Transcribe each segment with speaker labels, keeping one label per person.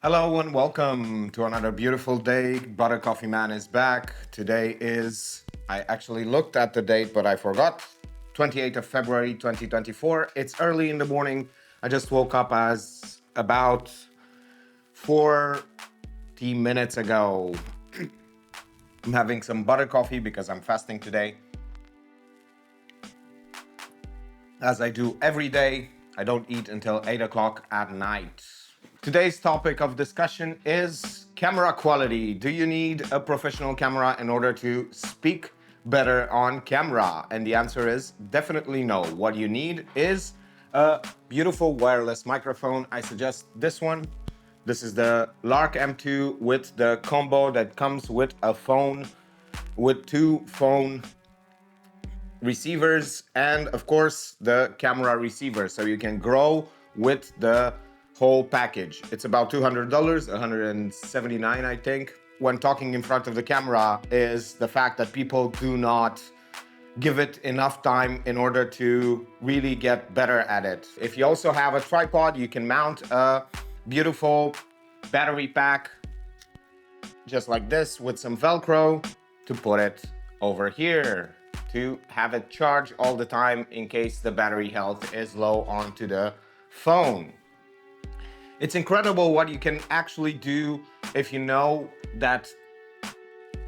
Speaker 1: Hello and welcome to another beautiful day. Butter Coffee Man is back. I actually looked at the date, but I forgot. 28th of February 2024. It's early in the morning. I just woke up as about 40 minutes ago. I'm having some butter coffee because I'm fasting today. As I do every day, I don't eat until 8 o'clock at night. Today's topic of discussion is camera quality. Do you need a professional camera in order to speak better on camera? And the answer is definitely no. What you need is a beautiful wireless microphone. I suggest this one. This is the Lark M2 with the combo that comes with a phone, with two phone receivers, and of course the camera receiver, so you can grow with the whole package. It's about $200, $179 I think. When talking in front of the camera is the fact that people do not give it enough time in order to really get better at it. If you also have a tripod, you can mount a beautiful battery pack just like this with some Velcro to put it over here to have it charge all the time in case the battery health is low onto the phone. It's incredible what you can actually do if you know that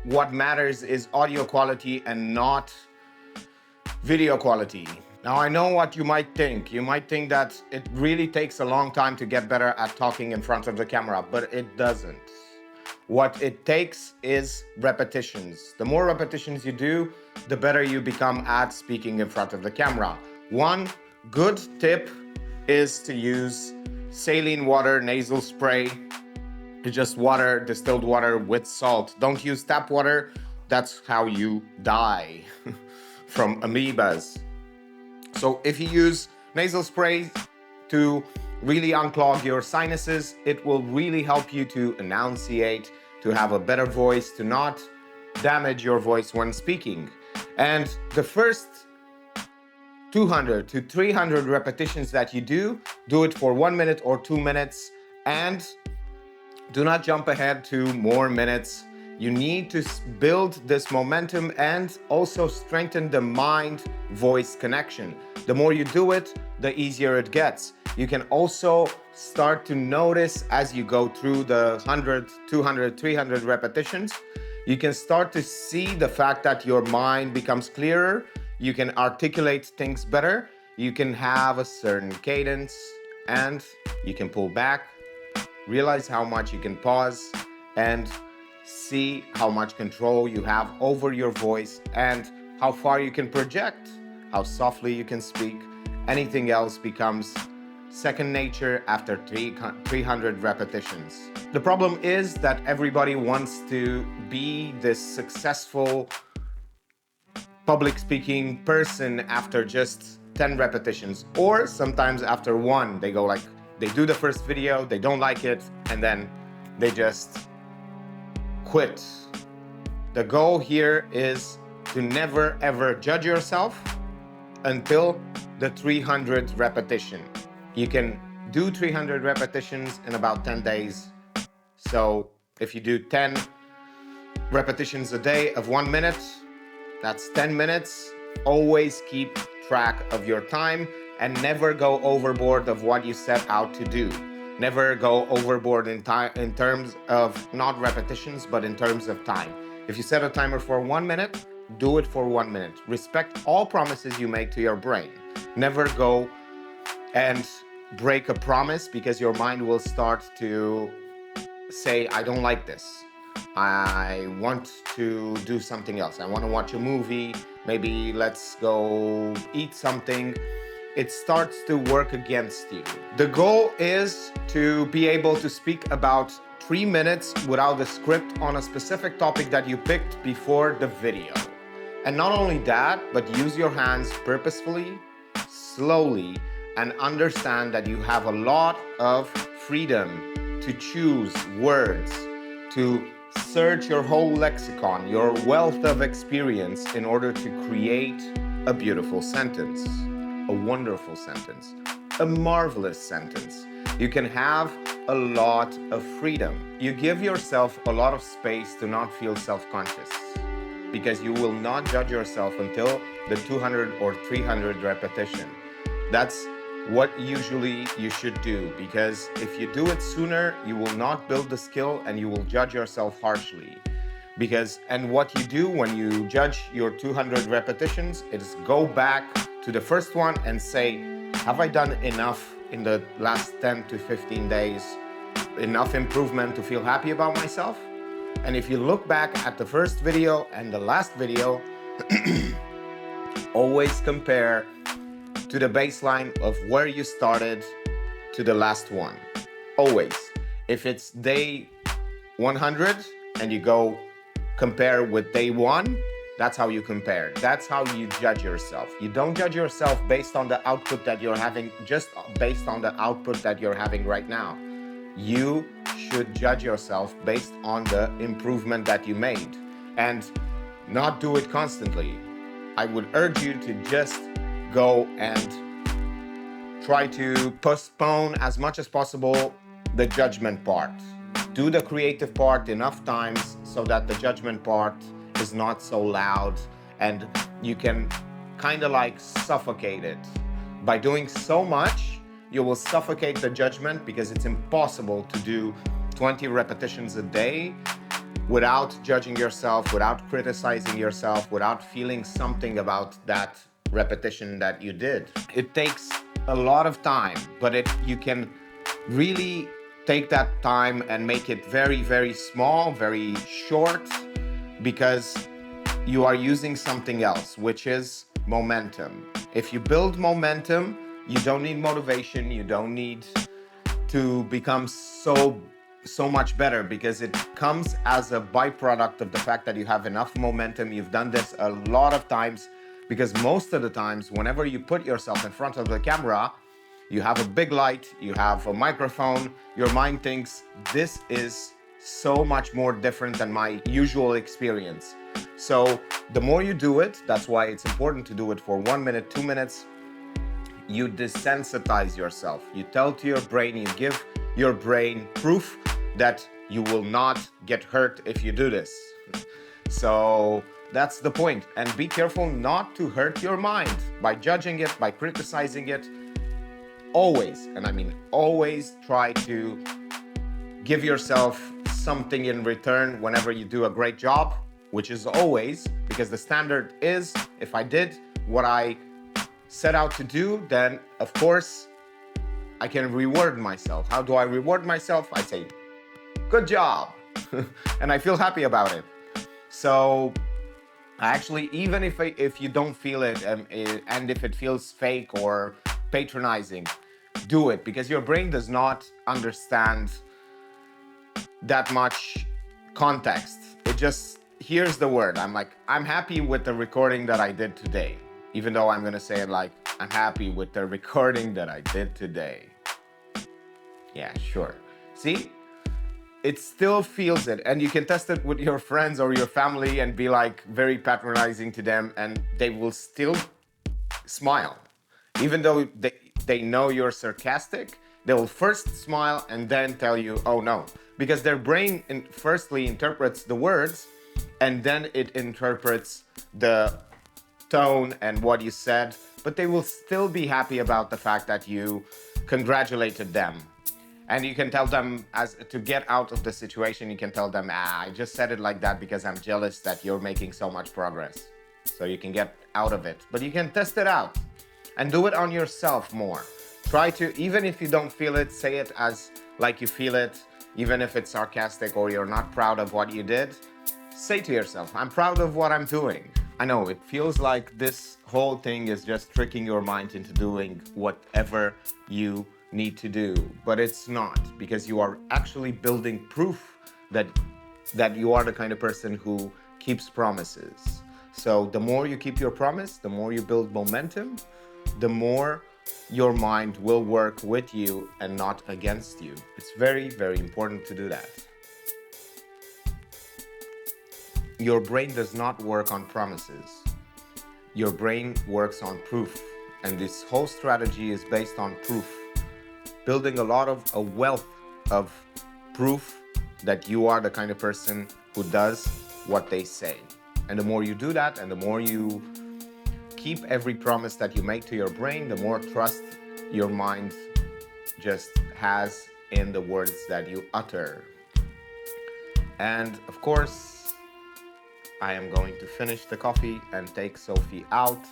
Speaker 1: what matters is audio quality and not video quality. Now, I know what you might think. You might think that it really takes a long time to get better at talking in front of the camera, but it doesn't. What it takes is repetitions. The more repetitions you do, the better you become at speaking in front of the camera. One good tip is to use saline water nasal spray. It's just water, distilled water with salt. Don't use tap water. That's how you die from amoebas. So if you use nasal spray to really unclog your sinuses, it will really help you to enunciate, to have a better voice, to not damage your voice when speaking. And the first 200 to 300 repetitions that you do it for 1 minute or 2 minutes, and do not jump ahead to more minutes. You need to build this momentum and also strengthen the mind-voice connection. The more you do it, the easier it gets. You can also start to notice as you go through the 100, 200, 300 repetitions, you can start to see the fact that your mind becomes clearer. You can articulate things better. You can have a certain cadence, and you can pull back, realize how much you can pause, and see how much control you have over your voice and how far you can project, how softly you can speak. Anything else becomes second nature after 300 repetitions. The problem is that everybody wants to be this successful public speaking person after just 10 repetitions, or sometimes after one. They do the first video, they don't like it, and then they just quit. The goal here is to never ever judge yourself until the 300 repetition. You can do 300 repetitions in about 10 days. So if you do 10 repetitions a day of 1 minute, that's 10 minutes. Always keep track of your time and never go overboard of what you set out to do. Never go overboard in terms of not repetitions, but in terms of time. If you set a timer for 1 minute, do it for 1 minute. Respect all promises you make to your brain. Never go and break a promise, because your mind will start to say, I don't like this. I want to do something else. I want to watch a movie. Maybe let's go eat something. It starts to work against you. The goal is to be able to speak about 3 minutes without a script on a specific topic that you picked before the video. And not only that, but use your hands purposefully, slowly, and understand that you have a lot of freedom to choose words, to search your whole lexicon, your wealth of experience, in order to create a beautiful sentence, a wonderful sentence, a marvelous sentence. You can have a lot of freedom. You give yourself a lot of space to not feel self-conscious, because you will not judge yourself until the 200 or 300 repetition. That's what usually you should do, because if you do it sooner, you will not build the skill and you will judge yourself harshly. And what you do when you judge your 200 repetitions is go back to the first one and say, have I done enough in the last 10 to 15 days? Enough improvement to feel happy about myself? And if you look back at the first video and the last video, always compare to the baseline of where you started to the last one. Always. If it's day 100 and you go compare with day 1, that's how you compare. That's how you judge yourself. You don't judge yourself based on the output that you're having, just based on the output that you're having right now. You should judge yourself based on the improvement that you made, and not do it constantly. I would urge you to just go and try to postpone as much as possible the judgment part. Do the creative part enough times so that the judgment part is not so loud, and you can kind of like suffocate it. By doing so much, you will suffocate the judgment, because it's impossible to do 20 repetitions a day without judging yourself, without criticizing yourself, without feeling something about that repetition that you did. It takes a lot of time, but you can really take that time and make it very, very small, very short, because you are using something else, which is momentum. If you build momentum, you don't need motivation, you don't need to become so much better, because it comes as a byproduct of the fact that you have enough momentum. You've done this a lot of times, because most of the times, whenever you put yourself in front of the camera, you have a big light, you have a microphone, your mind thinks, this is so much more different than my usual experience. So the more you do it, that's why it's important to do it for 1 minute, 2 minutes, you desensitize yourself. You tell to your brain, you give your brain proof that you will not get hurt if you do this. So that's the point. And be careful not to hurt your mind by judging it, by criticizing it. Always, and I mean always, try to give yourself something in return whenever you do a great job, which is always, because the standard is, if I did what I set out to do, then of course I can reward myself. How do I reward myself? I say, good job. And I feel happy about it. So actually, even if you don't feel it, and if it feels fake or patronizing, do it, because your brain does not understand that much context. It just hears the word. I'm happy with the recording that I did today, even though I'm gonna say it like, I'm happy with the recording that I did today. Yeah, sure. See? It still feels it, and you can test it with your friends or your family and be like very patronizing to them, and they will still smile. Even though they know you're sarcastic, they will first smile and then tell you, oh no. Because their brain firstly interprets the words, and then it interprets the tone and what you said, but they will still be happy about the fact that you congratulated them. And you can tell them, as to get out of the situation, you can tell them, I just said it like that because I'm jealous that you're making so much progress. So you can get out of it. But you can test it out and do it on yourself more. Try to, even if you don't feel it, say it as like you feel it, even if it's sarcastic or you're not proud of what you did. Say to yourself, I'm proud of what I'm doing. I know it feels like this whole thing is just tricking your mind into doing whatever you need to do, but it's not, because you are actually building proof that you are the kind of person who keeps promises. So the more you keep your promise, the more you build momentum, the more your mind will work with you and not against you. It's very, very important to do that. Your brain does not work on promises. Your brain works on proof, and this whole strategy is based on proof. Building a lot of a wealth of proof that you are the kind of person who does what they say. And the more you do that, and the more you keep every promise that you make to your brain, the more trust your mind just has in the words that you utter. And of course, I am going to finish the coffee and take Sophie out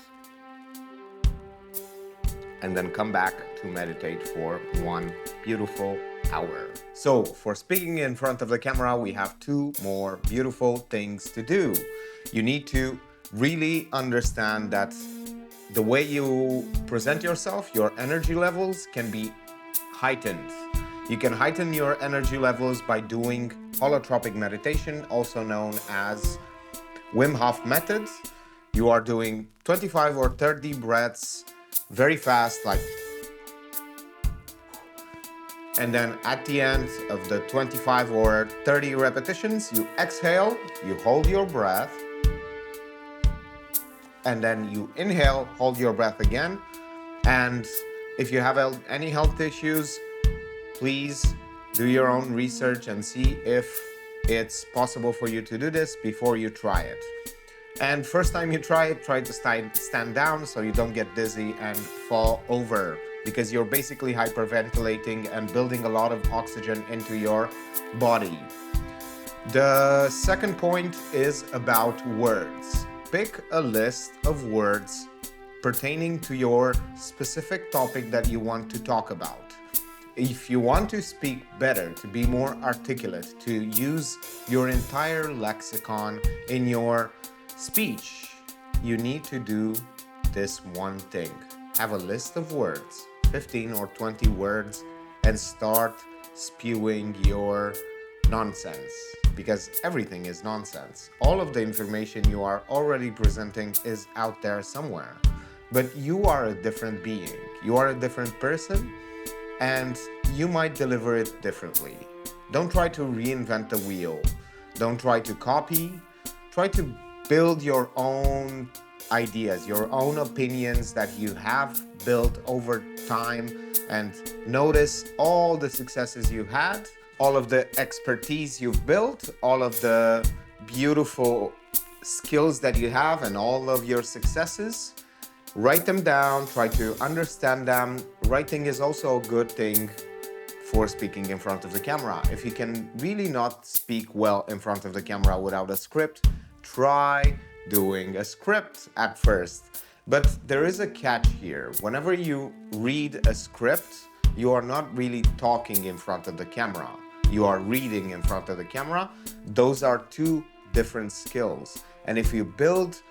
Speaker 1: and then come back to meditate for 1 beautiful hour. So for speaking in front of the camera, we have 2 more beautiful things to do. You need to really understand that the way you present yourself, your energy levels can be heightened. You can heighten your energy levels by doing holotropic meditation, also known as Wim Hof method. You are doing 25 or 30 breaths very fast, like, and then at the end of the 25 or 30 repetitions, you exhale, you hold your breath, and then you inhale, hold your breath again. And if you have any health issues, please do your own research and see if it's possible for you to do this before you try it. And first time you try it, try to stand down so you don't get dizzy and fall over, because you're basically hyperventilating and building a lot of oxygen into your body. The second point is about words. Pick a list of words pertaining to your specific topic that you want to talk about. If you want to speak better, to be more articulate, to use your entire lexicon in your speech, you need to do this one thing. Have a list of words, 15 or 20 words, and start spewing your nonsense, because everything is nonsense. All of the information you are already presenting is out there somewhere, but you are a different being. You are a different person, and you might deliver it differently. Don't try to reinvent the wheel. Don't try to copy. Try to build your own ideas, your own opinions that you have built over time, and notice all the successes you've had, all of the expertise you've built, all of the beautiful skills that you have, and all of your successes. Write them down, try to understand them. Writing is also a good thing for speaking in front of the camera. If you can really not speak well in front of the camera without a script, try doing a script at first. But there is a catch here. Whenever you read a script, you are not really talking in front of the camera. You are reading in front of the camera. Those are 2 different skills. And if you build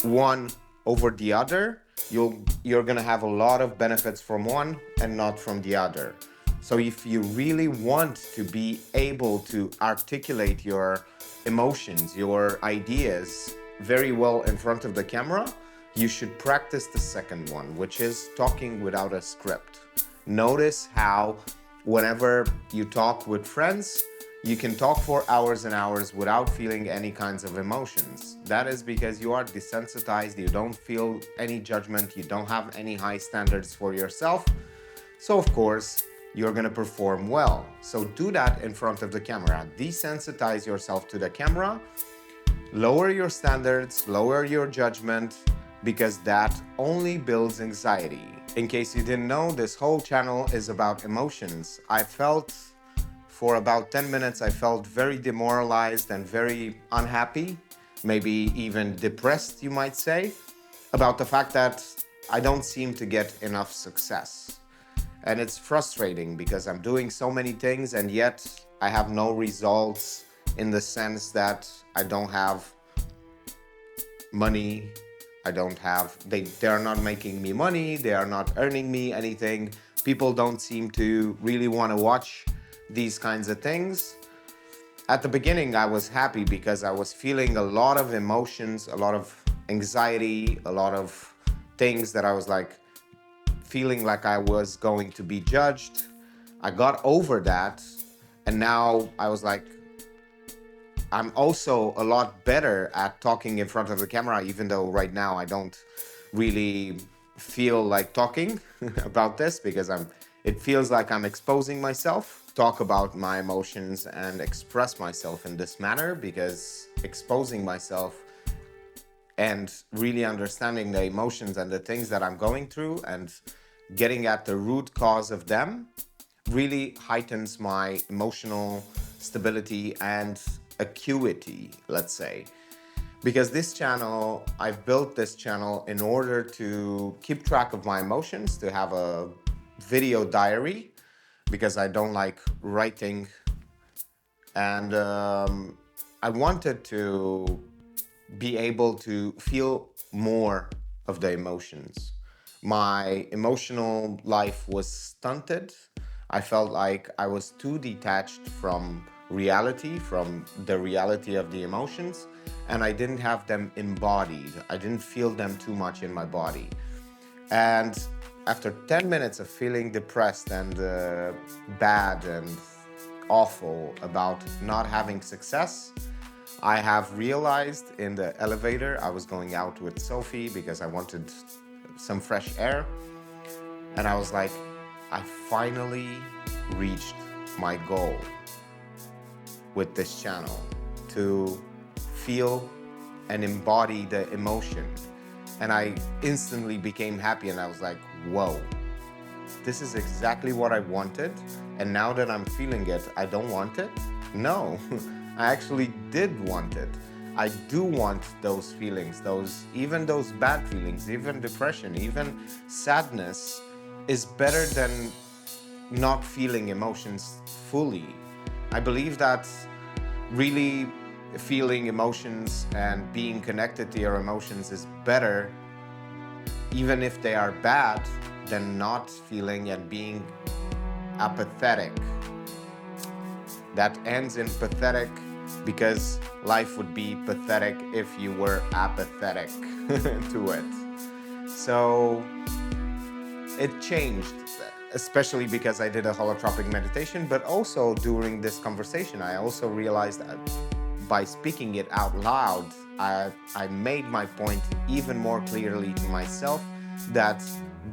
Speaker 1: one over the other, you're gonna have a lot of benefits from one and not from the other. So if you really want to be able to articulate your emotions, your ideas very well in front of the camera, you should practice the second one, which is talking without a script. Notice how whenever you talk with friends, you can talk for hours and hours without feeling any kinds of emotions. That is because you are desensitized, you don't feel any judgment, you don't have any high standards for yourself. So of course, you're gonna perform well. So do that in front of the camera. Desensitize yourself to the camera, lower your standards, lower your judgment, because that only builds anxiety. In case you didn't know, this whole channel is about emotions. For about 10 minutes, I felt very demoralized and very unhappy, maybe even depressed, you might say, about the fact that I don't seem to get enough success. And it's frustrating because I'm doing so many things and yet I have no results, in the sense that I don't have money. They are not making me money. They are not earning me anything. People don't seem to really want to watch these kinds of things. At the beginning, I was happy because I was feeling a lot of emotions, a lot of anxiety, a lot of things that I was like feeling like I was going to be judged. I got over that, and now I was like, I'm also a lot better at talking in front of the camera, even though right now I don't really feel like talking about this because it feels like I'm exposing myself. talk about my emotions and express myself in this manner, because exposing myself and really understanding the emotions and the things that I'm going through and getting at the root cause of them really heightens my emotional stability and acuity, let's say. Because this channel, I've built this channel in order to keep track of my emotions, to have a video diary, because I don't like writing. And I wanted to be able to feel more of the emotions. My emotional life was stunted. I felt like I was too detached from reality, from the reality of the emotions, and I didn't have them embodied. I didn't feel them too much in my body. And after 10 minutes of feeling depressed and bad and awful about not having success, I have realized in the elevator, I was going out with Sophie because I wanted some fresh air. And I was like, I finally reached my goal with this channel, to feel and embody the emotion. And I instantly became happy, and I was like, whoa, this is exactly what I wanted. And now that I'm feeling it, I don't want it? No, I actually did want it. I do want those feelings, even those bad feelings, even depression, even sadness is better than not feeling emotions fully. I believe that really feeling emotions and being connected to your emotions is better, even if they are bad, than not feeling and being apathetic. That ends in pathetic, because life would be pathetic if you were apathetic to it. So it changed, especially because I did a holotropic meditation, but also during this conversation, I also realized that by speaking it out loud, I made my point even more clearly to myself, that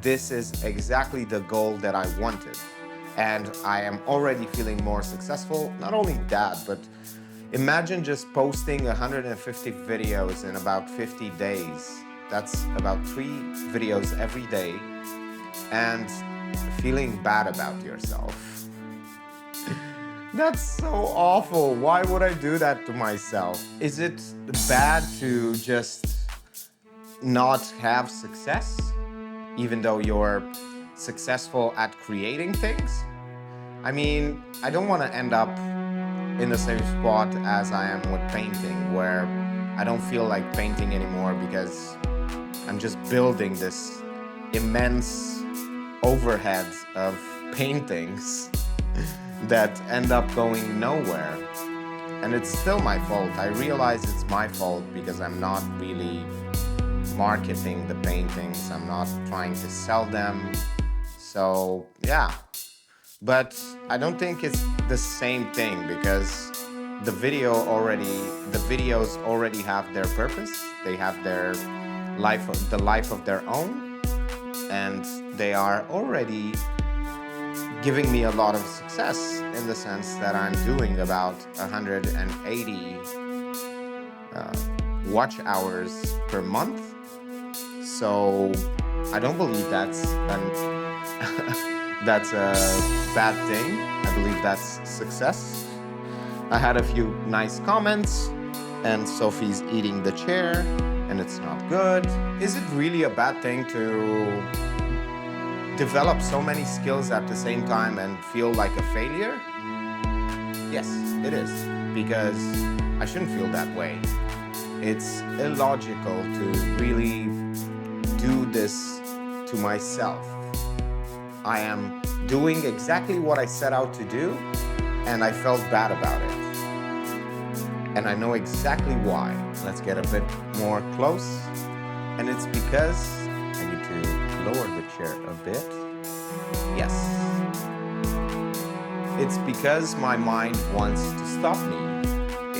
Speaker 1: this is exactly the goal that I wanted. And I am already feeling more successful. Not only that, but imagine just posting 150 videos in about 50 days. That's about 3 videos every day, and feeling bad about yourself. That's so awful. Why would I do that to myself? Is it bad to just not have success, even though you're successful at creating things? I mean, I don't want to end up in the same spot as I am with painting, where I don't feel like painting anymore because I'm just building this immense overhead of paintings that end up going nowhere. And it's still my fault. I realize it's my fault because I'm not really marketing the paintings. I'm not trying to sell them. So, yeah. But I don't think it's the same thing, because the videos already have their purpose. They have their the life of their own, and they are already giving me a lot of success, in the sense that I'm doing about 180 watch hours per month. So I don't believe that's that's a bad thing. I believe that's success. I had a few nice comments, and Sophie's eating the chair, and it's not good. Is it really a bad thing to develop so many skills at the same time and feel like a failure? Yes, it is, because I shouldn't feel that way. It's illogical to really do this to myself. I am doing exactly what I set out to do, and I felt bad about it. And I know exactly why. Let's get a bit more close. And it's because I need to lower the chair a bit. Yes. It's because my mind wants to stop me.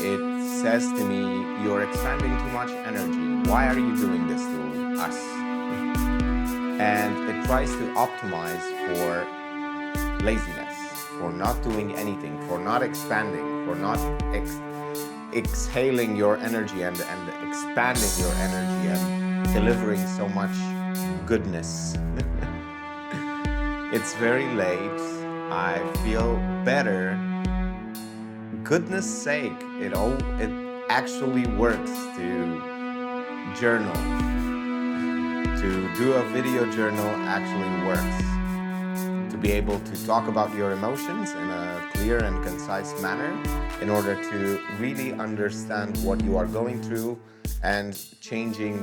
Speaker 1: It says to me, you're expending too much energy. Why are you doing this to us? And it tries to optimize for laziness, for not doing anything, for not expanding, for not exhaling your energy and expanding your energy and delivering so much goodness. It's very late. I feel better. Goodness sake, it actually works to journal. To do a video journal actually works. To be able to talk about your emotions in a clear and concise manner in order to really understand what you are going through and changing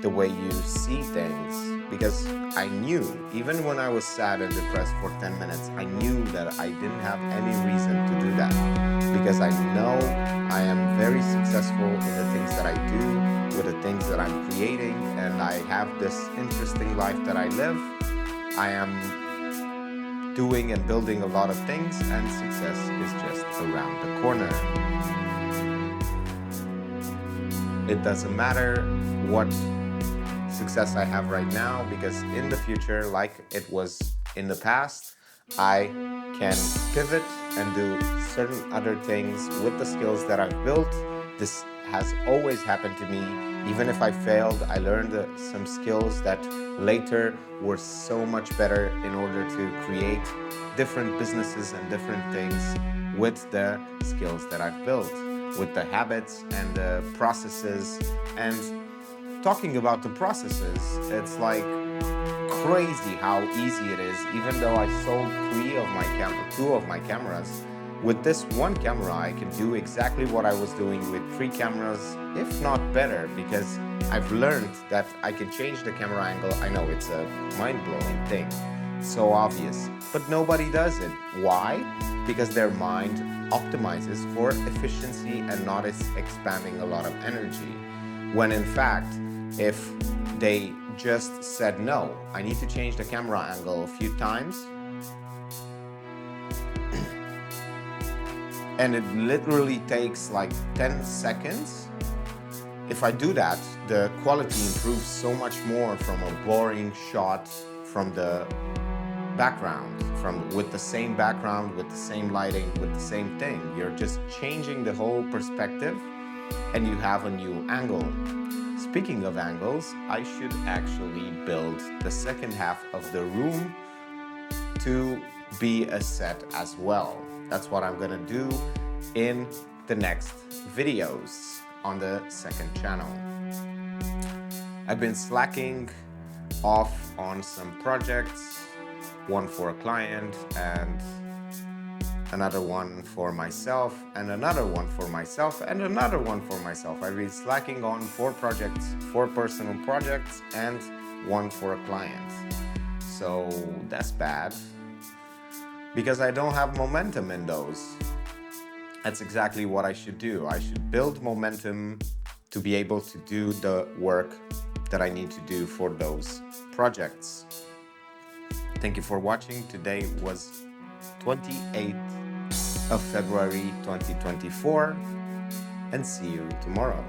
Speaker 1: the way you see things. Because I knew, even when I was sad and depressed for 10 minutes, I knew that I didn't have any reason to do that. Because I know I am very successful in the things that I do, with the things that I'm creating, and I have this interesting life that I live. I am doing and building a lot of things, and success is just around the corner. It doesn't matter what success I have right now, because in the future, like it was in the past, I can pivot and do certain other things with the skills that I've built. This has always happened to me. Even if I failed, I learned some skills that later were so much better in order to create different businesses and different things with the skills that I've built, with the habits and the processes. And talking about the processes, it's like crazy how easy it is. Even though I sold two of my cameras, with this one camera I can do exactly what I was doing with 3 cameras, if not better, because I've learned that I can change the camera angle. I know it's a mind-blowing thing, so obvious, but nobody does it. Why? Because their mind optimizes for efficiency and not expanding a lot of energy. When in fact, if they just said, no, I need to change the camera angle a few times, and it literally takes like 10 seconds. If I do that, the quality improves so much more from a boring shot from the background, with the same background, with the same lighting, with the same thing. You're just changing the whole perspective and you have a new angle. Speaking of angles, I should actually build the second half of the room to be a set as well. That's what I'm gonna do in the next videos on the second channel. I've been slacking off on some projects, one for a client and another one for myself, and another one for myself, and another one for myself. I've been slacking on 4 projects, 4 personal projects, and 1 for a client. So that's bad, because I don't have momentum in those. That's exactly what I should do. I should build momentum to be able to do the work that I need to do for those projects. Thank you for watching. Today was 28th of February 2024, and see you tomorrow.